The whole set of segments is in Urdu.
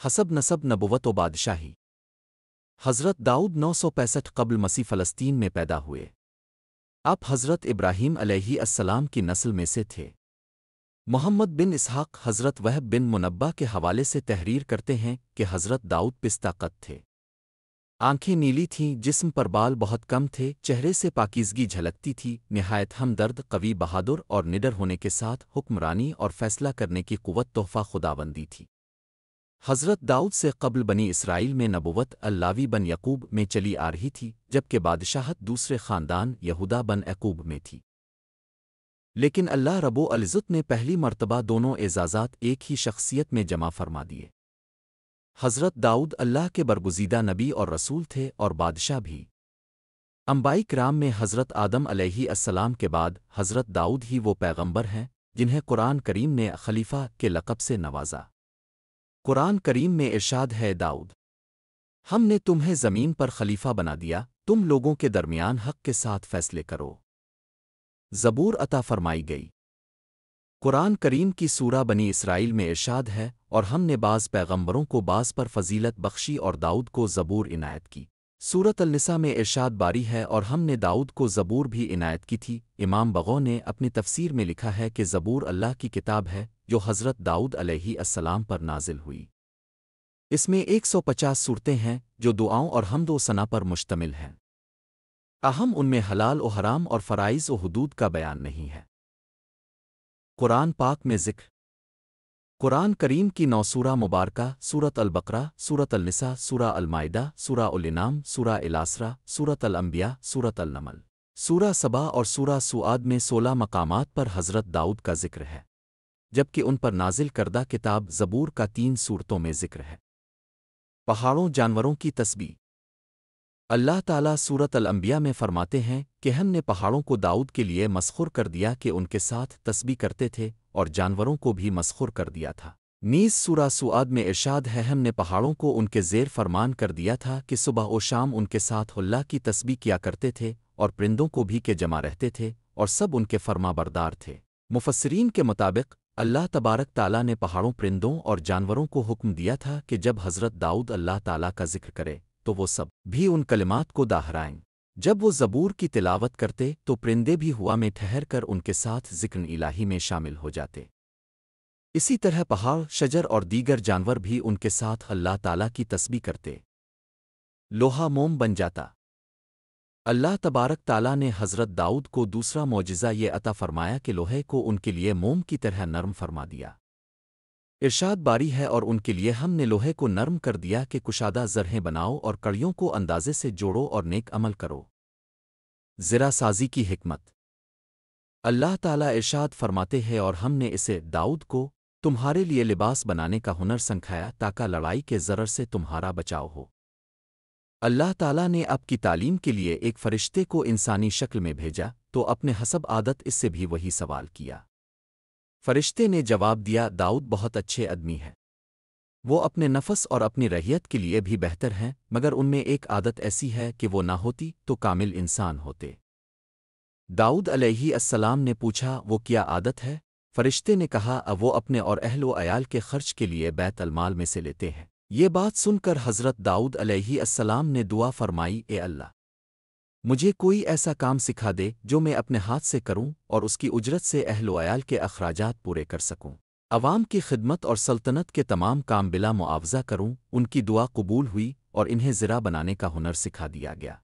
حسب نسب نبوت و بادشاہی حضرت داؤد 965 قبل مسیح فلسطین میں پیدا ہوئے۔ آپ حضرت ابراہیم علیہ السلام کی نسل میں سے تھے۔ محمد بن اسحاق حضرت وہب بن منبہ کے حوالے سے تحریر کرتے ہیں کہ حضرت داؤد پستہ قد تھے۔ آنکھیں نیلی تھیں، جسم پر بال بہت کم تھے، چہرے سے پاکیزگی جھلکتی تھی، نہایت ہمدرد، قوی، بہادر اور نڈر ہونے کے ساتھ حکمرانی اور فیصلہ کرنے کی قوت تحفہ خداوندی تھی۔ حضرت داؤد سے قبل بنی اسرائیل میں نبوت اللاوی بن یعقوب میں چلی آ رہی تھی، جبکہ بادشاہت دوسرے خاندان یہودا بن یعقوب میں تھی۔ لیکن اللہ رب العزت نے پہلی مرتبہ دونوں اعزازات ایک ہی شخصیت میں جمع فرما دیے۔ حضرت داؤد اللہ کے برگزیدہ نبی اور رسول تھے اور بادشاہ بھی۔ انبیاء کرام میں حضرت آدم علیہ السلام کے بعد حضرت داؤد ہی وہ پیغمبر ہیں جنہیں قرآن کریم نے خلیفہ کے لقب سے نوازا۔ قرآن کریم میں ارشاد ہے، داؤد ہم نے تمہیں زمین پر خلیفہ بنا دیا، تم لوگوں کے درمیان حق کے ساتھ فیصلے کرو۔ زبور عطا فرمائی گئی۔ قرآن کریم کی سورہ بنی اسرائیل میں ارشاد ہے، اور ہم نے بعض پیغمبروں کو بعض پر فضیلت بخشی اور داؤد کو زبور عنایت کی۔ سورۃ النساء میں ارشاد باری ہے، اور ہم نے داؤد کو زبور بھی عنایت کی تھی۔ امام بغوی نے اپنی تفسیر میں لکھا ہے کہ زبور اللہ کی کتاب ہے جو حضرت داؤد علیہ السلام پر نازل ہوئی۔ اس میں 150 سورتیں ہیں جو دعاؤں اور حمد و ثنا پر مشتمل ہیں۔ اہم ان میں حلال و حرام اور فرائض و حدود کا بیان نہیں ہے۔ قرآن پاک میں ذکر قرآن کریم کی 9 سورہ مبارکہ، سورۃ البقرہ، سورۃ النساء، سورہ المائدہ، سورہ الانعام، سورہ الاسراء، سورۃ الانبیاء، سورۃ النمل، سورہ سبا اور سورہ سعاد میں 16 مقامات پر حضرت داؤد کا ذکر ہے، جبکہ ان پر نازل کردہ کتاب زبور کا 3 سورتوں میں ذکر ہے۔ پہاڑوں جانوروں کی تسبیح اللہ تعالیٰ سورۃ الانبیاء میں فرماتے ہیں کہ ہم نے پہاڑوں کو داؤد کے لیے مسخور کر دیا کہ ان کے ساتھ تسبیح کرتے تھے، اور جانوروں کو بھی مسخور کر دیا تھا۔ نیز سورہ سعاد میں ارشاد ہے، ہم نے پہاڑوں کو ان کے زیر فرمان کر دیا تھا کہ صبح و شام ان کے ساتھ اللہ کی تسبیح کیا کرتے تھے، اور پرندوں کو بھی کہ جمع رہتے تھے، اور سب ان کے فرما بردار تھے۔ مفسرین کے مطابق اللہ تبارک تعالیٰ نے پہاڑوں، پرندوں اور جانوروں کو حکم دیا تھا کہ جب حضرت داؤد اللہ تعالیٰ کا ذکر کرے تو وہ سب بھی ان کلمات کو دہرائیں۔ جب وہ زبور کی تلاوت کرتے تو پرندے بھی ہوا میں ٹھہر کر ان کے ساتھ ذکر الہی میں شامل ہو جاتے۔ اسی طرح پہاڑ، شجر اور دیگر جانور بھی ان کے ساتھ اللہ تعالیٰ کی تسبیح کرتے۔ لوہا موم بن جاتا۔ اللہ تبارک تعالیٰ نے حضرت داؤد کو دوسرا معجزہ یہ عطا فرمایا کہ لوہے کو ان کے لیے موم کی طرح نرم فرما دیا۔ ارشاد باری ہے، اور ان کے لیے ہم نے لوہے کو نرم کر دیا کہ کشادہ زرہیں بناؤ اور کڑیوں کو اندازے سے جوڑو اور نیک عمل کرو۔ زرہ سازی کی حکمت اللہ تعالیٰ ارشاد فرماتے ہیں، اور ہم نے اسے داؤد کو تمہارے لیے لباس بنانے کا ہنر سکھایا تاکہ لڑائی کے ضرر سے تمہارا بچاؤ ہو۔ اللہ تعالیٰ نے اب کی تعلیم کے لیے ایک فرشتے کو انسانی شکل میں بھیجا تو اپنے حسب عادت اس سے بھی وہی سوال کیا۔ فرشتے نے جواب دیا، داؤد بہت اچھے آدمی ہے، وہ اپنے نفس اور اپنی رعیت کے لیے بھی بہتر ہیں، مگر ان میں ایک عادت ایسی ہے کہ وہ نہ ہوتی تو کامل انسان ہوتے۔ داؤد علیہ السلام نے پوچھا، وہ کیا عادت ہے؟ فرشتے نے کہا، اب وہ اپنے اور اہل و عیال کے خرچ کے لیے بیت المال میں سے لیتے ہیں۔ یہ بات سن کر حضرت داؤد علیہ السلام نے دعا فرمائی، اے اللہ، مجھے کوئی ایسا کام سکھا دے جو میں اپنے ہاتھ سے کروں اور اس کی اجرت سے اہل و عیال کے اخراجات پورے کر سکوں، عوام کی خدمت اور سلطنت کے تمام کام بلا معاوضہ کروں۔ ان کی دعا قبول ہوئی اور انہیں زرہ بنانے کا ہنر سکھا دیا گیا۔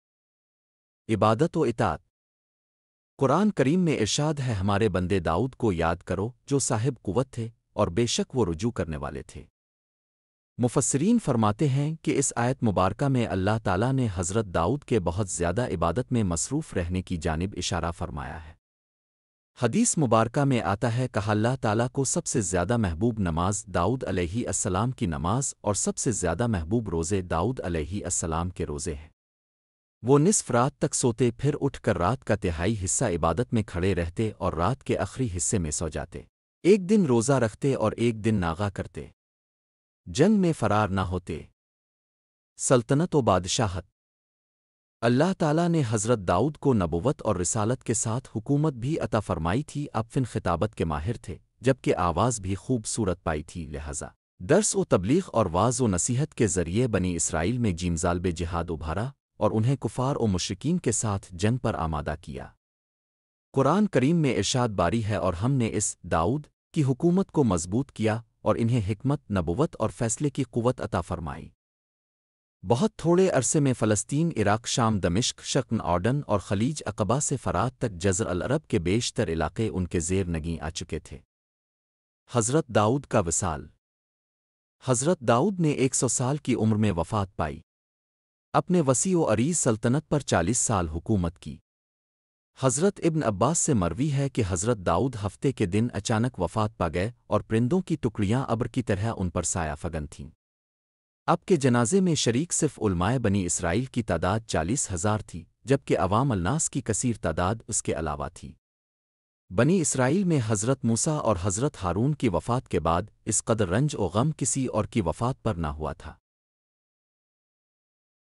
عبادت و اطاعت قرآن کریم میں ارشاد ہے، ہمارے بندے داؤد کو یاد کرو جو صاحب قوت تھے اور بے شک وہ رجوع کرنے والے تھے۔ مفسرین فرماتے ہیں کہ اس آیت مبارکہ میں اللہ تعالیٰ نے حضرت داؤد کے بہت زیادہ عبادت میں مصروف رہنے کی جانب اشارہ فرمایا ہے۔ حدیث مبارکہ میں آتا ہے، کہا اللہ تعالیٰ کو سب سے زیادہ محبوب نماز داؤد علیہ السلام کی نماز اور سب سے زیادہ محبوب روزے داؤد علیہ السلام کے روزے ہیں۔ وہ نصف رات تک سوتے، پھر اٹھ کر رات کا تہائی حصہ عبادت میں کھڑے رہتے اور رات کے آخری حصے میں سو جاتے۔ ایک دن روزہ رکھتے اور ایک دن ناغا کرتے، جنگ میں فرار نہ ہوتے۔ سلطنت و بادشاہت اللہ تعالیٰ نے حضرت داؤد کو نبوت اور رسالت کے ساتھ حکومت بھی عطا فرمائی تھی۔ آپ فن خطابت کے ماہر تھے، جبکہ آواز بھی خوبصورت پائی تھی، لہذا درس و تبلیغ اور واز و نصیحت کے ذریعے بنی اسرائیل میں جیمزالب جہاد ابھارا اور انہیں کفار و مشرکین کے ساتھ جنگ پر آمادہ کیا۔ قرآن کریم میں ارشاد باری ہے اور ہم نے اس داؤد کی حکومت کو مضبوط کیا اور انہیں حکمت، نبوت اور فیصلے کی قوت عطا فرمائی۔ بہت تھوڑے عرصے میں فلسطین، عراق، شام، دمشق، شرق اردن اور خلیج عقبہ سے فرات تک جزر العرب کے بیشتر علاقے ان کے زیر نگیں آ چکے تھے۔ حضرت داؤد کا وصال۔ حضرت داؤد نے 100 سال کی عمر میں وفات پائی۔ اپنے وسیع و عریض سلطنت پر 40 سال حکومت کی۔ حضرت ابن عباس سے مروی ہے کہ حضرت داؤد ہفتے کے دن اچانک وفات پا گئے اور پرندوں کی ٹکڑیاں ابر کی طرح ان پر سایہ فگن تھیں۔ اب کے جنازے میں شریک صرف علمائے بنی اسرائیل کی تعداد 40,000 تھی، جبکہ عوام الناس کی کثیر تعداد اس کے علاوہ تھی۔ بنی اسرائیل میں حضرت موسیٰ اور حضرت ہارون کی وفات کے بعد اس قدر رنج و غم کسی اور کی وفات پر نہ ہوا تھا۔